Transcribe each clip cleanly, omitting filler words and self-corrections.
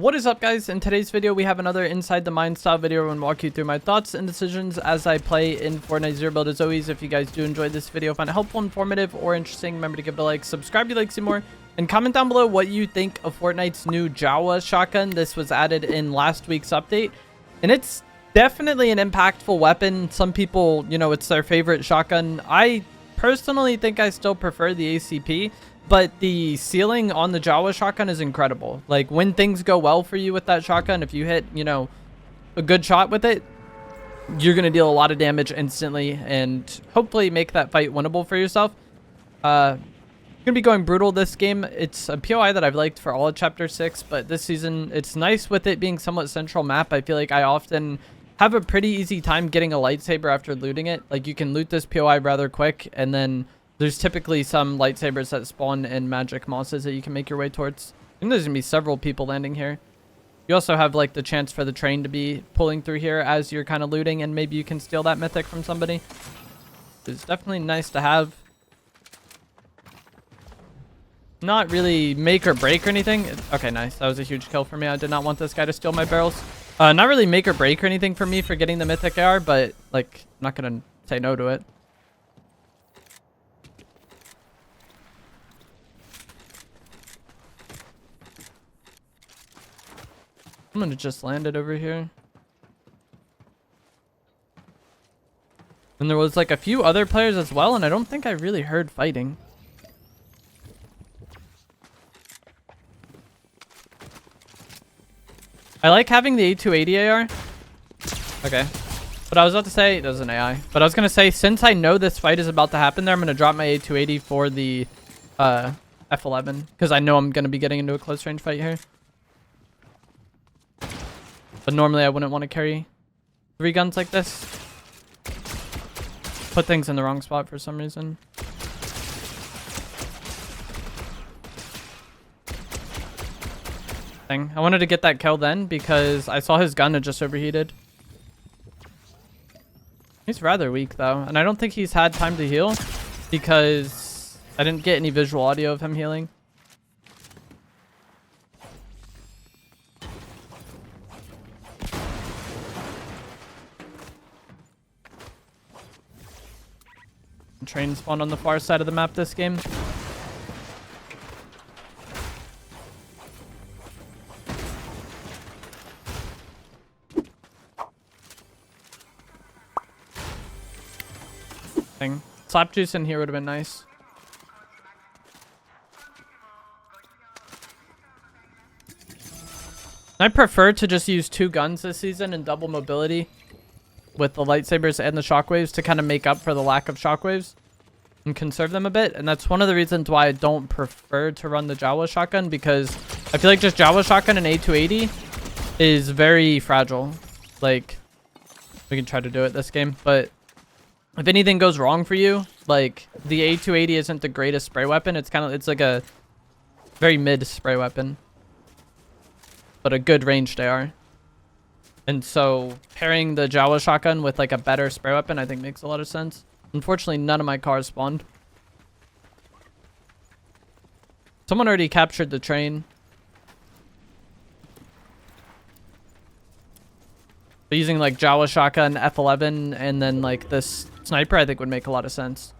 What is up, guys? In today's video we have another inside the mind style video and walk you through my thoughts and decisions as I play in Fortnite Zero Build. As always, if you guys do enjoy this video, find it helpful, informative, or interesting, remember to give it a like, subscribe if you like to see more, and comment down below what you think of Fortnite's new Jawa shotgun. This was added in last week's update, and it's definitely an impactful weapon. Some people, you know, it's their favorite shotgun. I personally think I still prefer the ACP. But the ceiling on the Jawa shotgun is incredible. Like, when things go well for you with that shotgun, if you hit, you know, a good shot with it, you're going to deal a lot of damage instantly and hopefully make that fight winnable for yourself. Going to be going brutal this game. It's a POI that I've liked for all of Chapter 6, but this season, it's nice with it being somewhat central map. I feel like I often have a pretty easy time getting a lightsaber after looting it. Like, you can loot this POI rather quick, and then there's typically some lightsabers that spawn in magic mosses that you can make your way towards. I think there's going to be several people landing here. You also have, like, the chance for the train to be pulling through here as you're kind of looting, and maybe you can steal that mythic from somebody. It's definitely nice to have. Not really make or break or anything. Okay, nice. That was a huge kill for me. I did not want this guy to steal my barrels. Not really make or break or anything for me for getting the mythic AR, but, like, I'm not going to say no to it. I'm gonna just land it over here. And there was like a few other players as well, and I don't think I really heard fighting. I like having the A280 AR. Okay. But I was about to say, there's an AI. But I was gonna say, since I know this fight is about to happen there, I'm gonna drop my A280 for the F11. Because I know I'm gonna be getting into a close range fight here. But normally I wouldn't want to carry 3 guns like this. Put things in the wrong spot for some reason. Dang. I wanted to get that kill then because I saw his gun had just overheated. He's rather weak though. And I don't think he's had time to heal because I didn't get any visual audio of him healing. Train spawned on the far side of the map this game. Dang. Slap juice in here would have been nice. I prefer to just use 2 guns this season and double mobility with the lightsabers and the shockwaves to kind of make up for the lack of shockwaves and conserve them a bit. And that's one of the reasons why I don't prefer to run the Jawa shotgun, because I feel like just Jawa shotgun and A280 is very fragile. Like, we can try to do it this game, but if anything goes wrong for you, like, the A280 isn't the greatest spray weapon. It's kind of, it's like a very mid spray weapon, but a good ranged AR. And so pairing the Jawa shotgun with like a better spray weapon, I think makes a lot of sense. Unfortunately, none of my cars spawned. Someone already captured the train. So using like Jawa shotgun, F11, and then like this sniper, I think would make a lot of sense.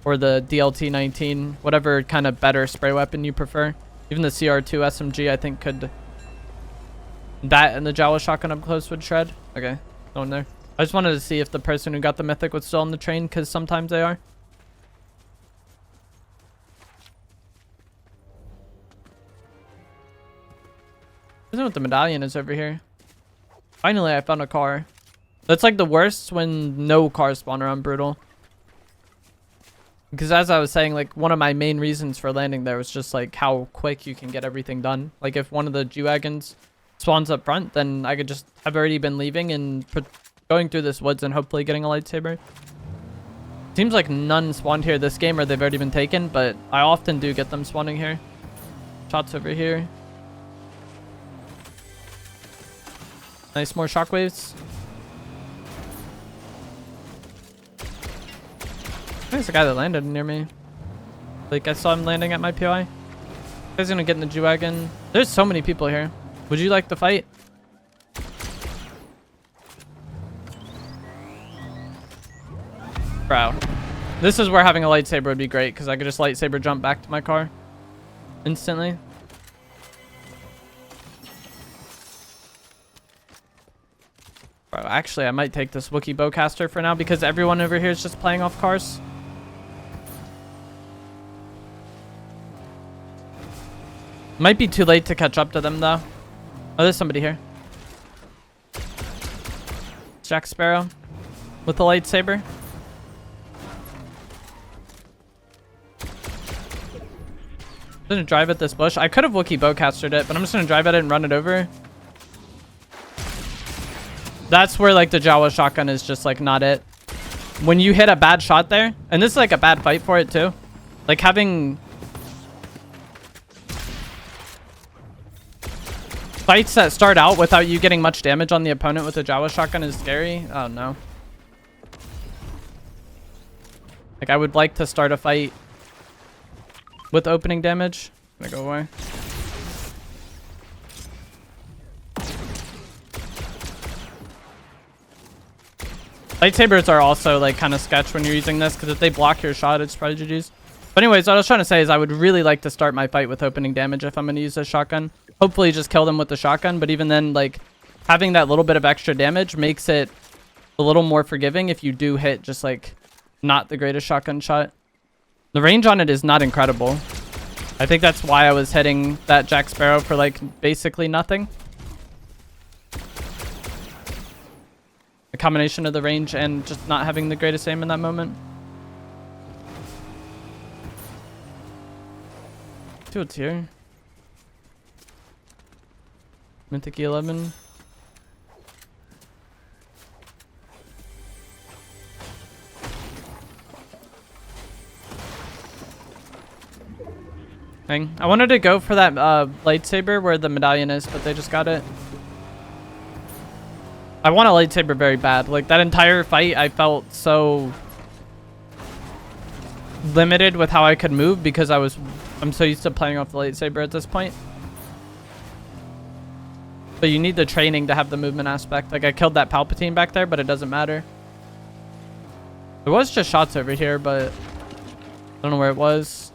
Or the DLT-19, whatever kind of better spray weapon you prefer. Even the CR2 SMG, I think could... That and the Jawa shotgun up close would shred. Okay, no one there. I just wanted to see if the person who got the mythic was still on the train, because sometimes they are. I don't know what the medallion is over here. Finally, I found a car. That's like the worst when no cars spawn around Brutal. Because as I was saying, like, one of my main reasons for landing there was just like how quick you can get everything done. Like, if one of the G-Wagons spawns up front, then I could just have already been leaving and going through this woods and hopefully getting a lightsaber. Seems like none spawned here this game, or they've already been taken, but I often do get them spawning here. Shots over here. Nice, more shockwaves. There's a guy that landed near me. Like, I saw him landing at my POI. Guy's gonna get in the G-Wagon. There's so many people here. Would you like to fight? Bro. This is where having a lightsaber would be great, because I could just lightsaber jump back to my car instantly. Bro, actually, I might take this Wookiee bowcaster for now, because everyone over here is just playing off cars. Might be too late to catch up to them, though. Oh, there's somebody here. Jack Sparrow with the lightsaber. I'm gonna drive at this bush. I could have Wookiee bowcastered it, but I'm just gonna drive at it and run it over. That's where like the Jawa shotgun is just like not it. When you hit a bad shot there, and this is like a bad fight for it too. Like having fights that start out without you getting much damage on the opponent with the Jawa shotgun is scary. Oh no. Like I would like to start a fight with opening damage. I'm gonna go away. Lightsabers are also like kind of sketch when you're using this, because if they block your shot, it's probably GG's. But anyways, what I was trying to say is I would really like to start my fight with opening damage if I'm going to use this shotgun. Hopefully just kill them with the shotgun, but even then, like having that little bit of extra damage makes it a little more forgiving if you do hit just like not the greatest shotgun shot. The range on it is not incredible. I think that's why I was hitting that Jack Sparrow for like basically nothing. A combination of the range and just not having the greatest aim in that moment. See what's here. Mythic 11. Dang. I wanted to go for that lightsaber where the medallion is, but they just got it. I want a lightsaber very bad. Like that entire fight, I felt so limited with how I could move because I'm so used to playing off the lightsaber at this point. But you need the training to have the movement aspect. Like I killed that Palpatine back there, but it doesn't matter. There was just shots over here, but I don't know where it was.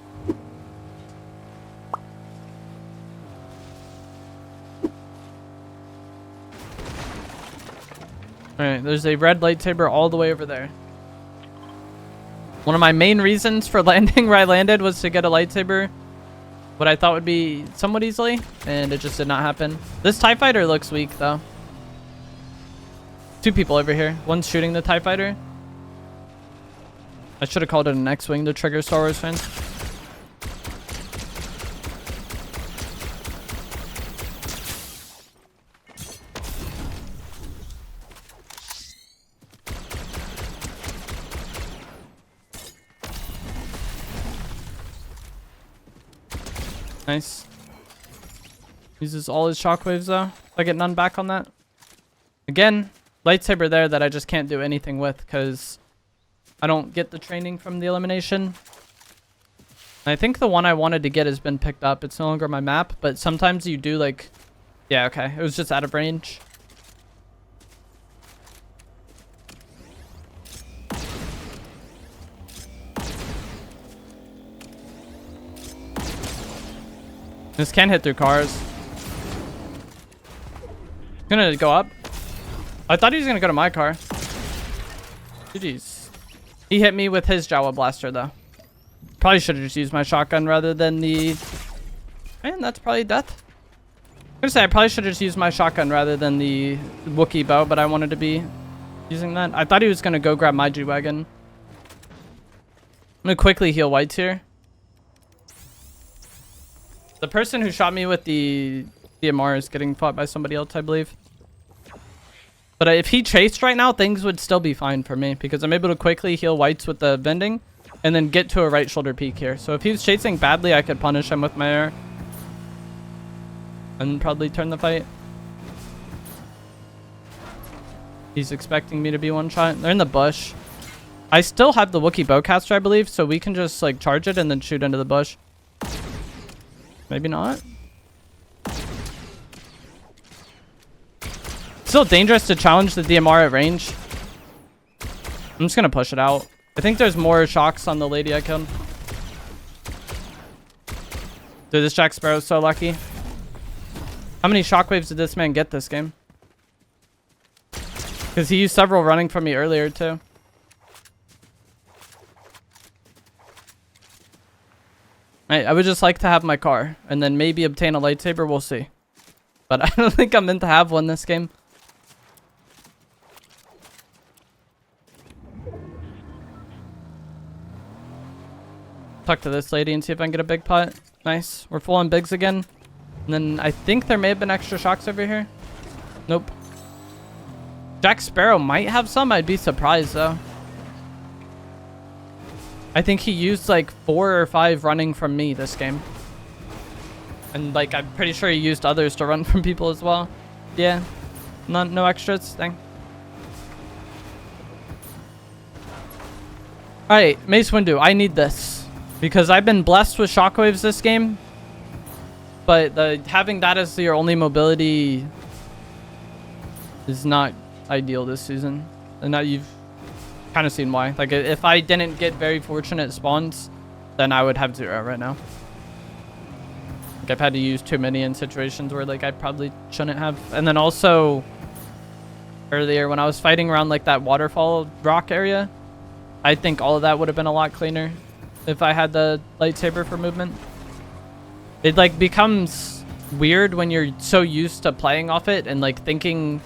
Alright, there's a red lightsaber all the way over there. One of my main reasons for landing where I landed was to get a lightsaber, what I thought would be somewhat easily, and it just did not happen. This TIE fighter looks weak, though. Two people over here. One's shooting the TIE fighter. I should have called it an X-Wing to trigger Star Wars fans. Nice. Uses all his shockwaves though. If I get none back on that. Again, lightsaber there that I just can't do anything with because I don't get the training from the elimination. And I think the one I wanted to get has been picked up. It's no longer on my map, but sometimes you do like... Yeah, okay. It was just out of range. This can hit through cars. Gonna go up. I thought he was gonna go to my car. GG's. He hit me with his Jawa blaster though. Probably should have just used my shotgun rather than the... Man, that's probably death. I'm gonna say I probably should have just used my shotgun rather than the Wookiee bow, but I wanted to be using that. I thought he was gonna go grab my G-Wagon. I'm gonna quickly heal whites here. The person who shot me with the DMR is getting fought by somebody else, I believe. But if he chased right now, things would still be fine for me because I'm able to quickly heal whites with the vending and then get to a right shoulder peek here. So if he was chasing badly, I could punish him with my air and probably turn the fight. He's expecting me to be one shot. They're in the bush. I still have the Wookiee bowcaster, I believe, so we can just like charge it and then shoot into the bush. Maybe not. Still dangerous to challenge the DMR at range. I'm just gonna push it out. I think there's more shocks on the lady I killed. Dude, this Jack Sparrow's so lucky. How many shockwaves did this man get this game? Because he used several running from me earlier too. I would just like to have my car and then maybe obtain a lightsaber. We'll see. But I don't think I'm meant to have one this game. Talk to this lady and see if I can get a big pot. Nice. We're full on bigs again. And then I think there may have been extra shocks over here. Nope. Jack Sparrow might have some. I'd be surprised though. I think he used like 4 or 5 running from me this game. And like I'm pretty sure he used others to run from people as well. Yeah. No extras. Dang. Alright, Mace Windu. I need this. Because I've been blessed with shockwaves this game. But having that as your only mobility is not ideal this season. And now you've kind of seen why. Like, if I didn't get very fortunate spawns, then I would have 0 right now. Like, I've had to use too many in situations where, like, I probably shouldn't have. And then also, earlier when I was fighting around, like, that waterfall rock area, I think all of that would have been a lot cleaner if I had the lightsaber for movement. It, like, becomes weird when you're so used to playing off it and, like, thinking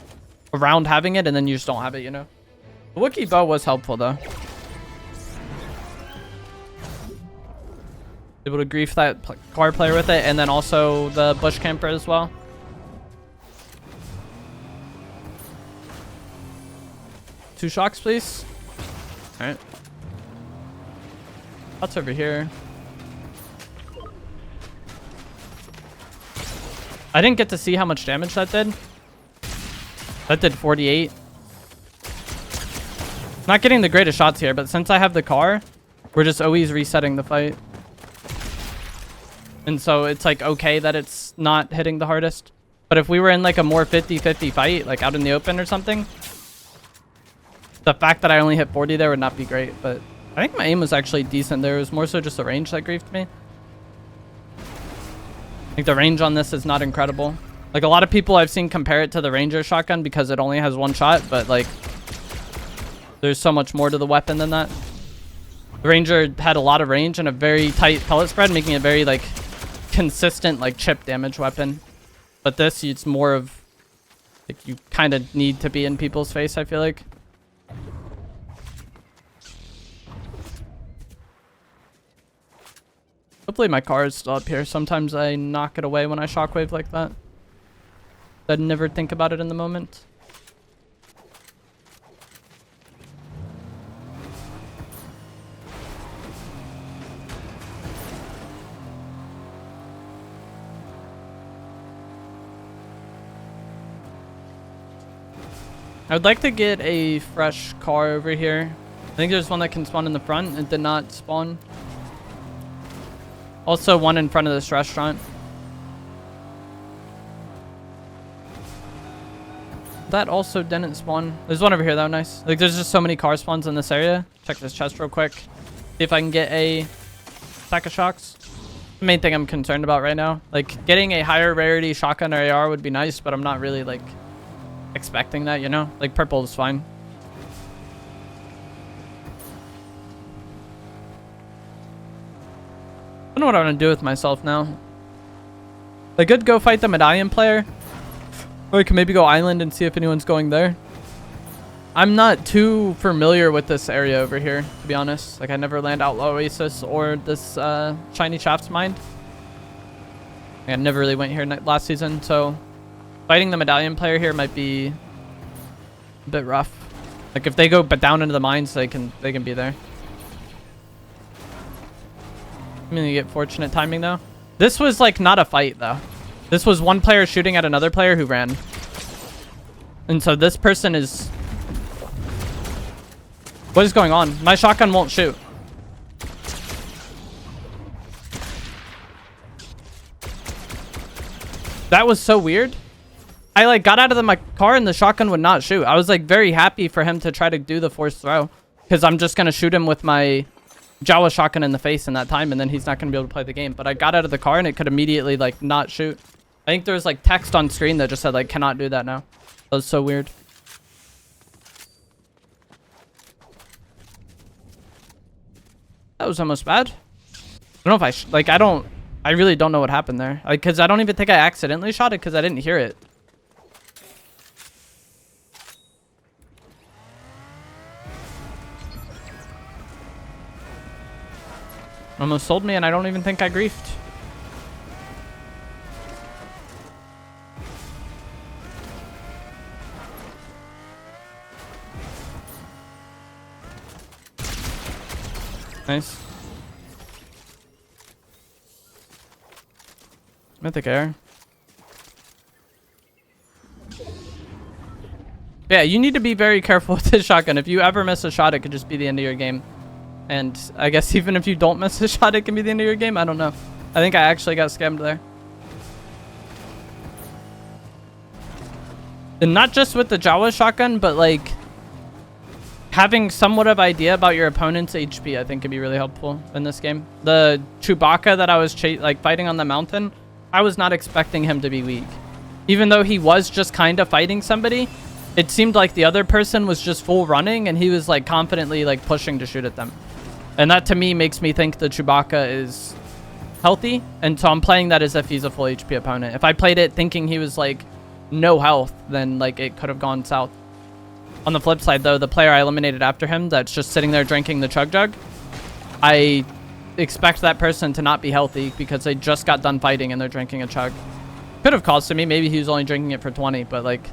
around having it, and then you just don't have it, you know? The Wookiee bow was helpful, though. Able to grief that car player with it, and then also the bush camper as well. Two shocks, please. All right. What's over here? I didn't get to see how much damage that did. That did 48. Not getting the greatest shots here, but since I have the car, we're just always resetting the fight. And so it's like okay that it's not hitting the hardest. But if we were in like a more 50-50 fight, like out in the open or something, the fact that I only hit 40 there would not be great. But I think my aim was actually decent there. It was more so just the range that griefed me. I think the range on this is not incredible. Like a lot of people I've seen compare it to the Ranger shotgun because it only has 1 shot, but like there's so much more to the weapon than that. The Ranger had a lot of range and a very tight pellet spread, making it very like consistent like chip damage weapon. But this, it's more of like you kind of need to be in people's face, I feel like. Hopefully my car is still up here. Sometimes I knock it away when I shockwave like that. I'd never think about it in the moment. I would like to get a fresh car over here. I think there's one that can spawn in the front. It did not spawn. Also one in front of this restaurant. That also didn't spawn. There's one over here though, nice. Like there's just so many car spawns in this area. Check this chest real quick. See if I can get a stack of shocks. The main thing I'm concerned about right now. Like getting a higher rarity shotgun or AR would be nice, but I'm not really like expecting that, you know? Like purple is fine. I don't know what I'm gonna do with myself now. I could go fight the medallion player. Or we can maybe go island and see if anyone's going there. I'm not too familiar with this area over here, to be honest. Like I never land Outlaw Oasis or this Shiny Shaft's Mind. I never really went here last season, so fighting the medallion player here might be a bit rough. Like if they go down into the mines, they can be there. I'm gonna get fortunate timing though. This was like not a fight though. This was one player shooting at another player who ran. And so this person is... What is going on? My shotgun won't shoot. That was so weird. I like got out of my car and the shotgun would not shoot. I was like very happy for him to try to do the forced throw because I'm just going to shoot him with my Jawa shotgun in the face in that time, and then he's not going to be able to play the game. But I got out of the car and it could immediately like not shoot. I think there was like text on screen that just said like cannot do that now. That was so weird. That was almost bad. I don't know if I really don't know what happened there. Like, cause I don't even think I accidentally shot it because I didn't hear it. Almost sold me and I don't even think I griefed. Nice. Mythic air. Yeah, you need to be very careful with this shotgun. If you ever miss a shot, it could just be the end of your game. And I guess even if you don't miss a shot, it can be the end of your game. I don't know. I think I actually got scammed there. And not just with the Jawa shotgun, but like having somewhat of idea about your opponent's HP, I think could be really helpful in this game. The Chewbacca that I was fighting on the mountain, I was not expecting him to be weak. Even though he was just kind of fighting somebody, it seemed like the other person was just full running and he was like confidently like pushing to shoot at them. And that to me makes me think the Chewbacca is healthy. And so I'm playing that as if he's a full HP opponent. If I played it thinking he was like no health, then like it could have gone south. On the flip side though, the player I eliminated after him that's just sitting there drinking the chug jug, I expect that person to not be healthy because they just got done fighting and they're drinking a chug. Could have costed me. Maybe he was only drinking it for 20, but like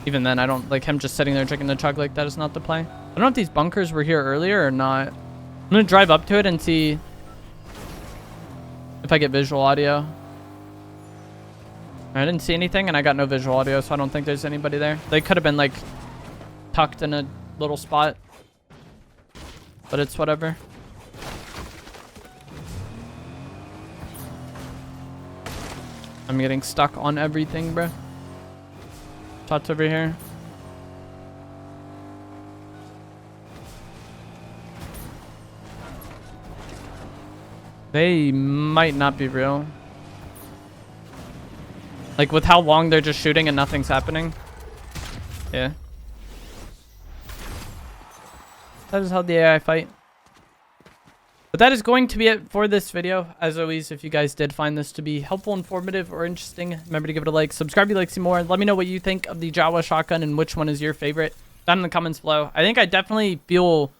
even then I don't like him just sitting there drinking the chug like that is not the play. I don't know if these bunkers were here earlier or not. I'm gonna drive up to it and see if I get visual audio. I didn't see anything and I got no visual audio, so I don't think there's anybody there. They could have been like tucked in a little spot, but it's whatever. I'm getting stuck on everything, bro. Shots over here. They might not be real. Like with how long they're just shooting and nothing's happening. Yeah. That is how the AI fight. But that is going to be it for this video. As always, if you guys did find this to be helpful, informative, or interesting, remember to give it a like, subscribe if you'd like to see more, and let me know what you think of the Jawa shotgun and which one is your favorite down in the comments below. I think I definitely feel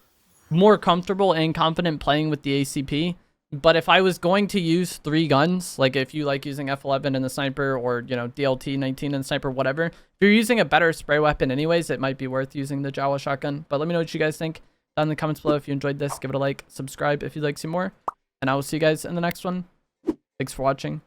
more comfortable and confident playing with the ACP. But if I was going to use 3 guns, like if you like using F11 and the sniper, or, you know, DLT 19 and sniper, whatever, if you're using a better spray weapon anyways, it might be worth using the Jawa shotgun. But let me know what you guys think down in the comments below. If you enjoyed this, give it a like, subscribe if you'd like to see more, and I will see you guys in the next one. Thanks for watching.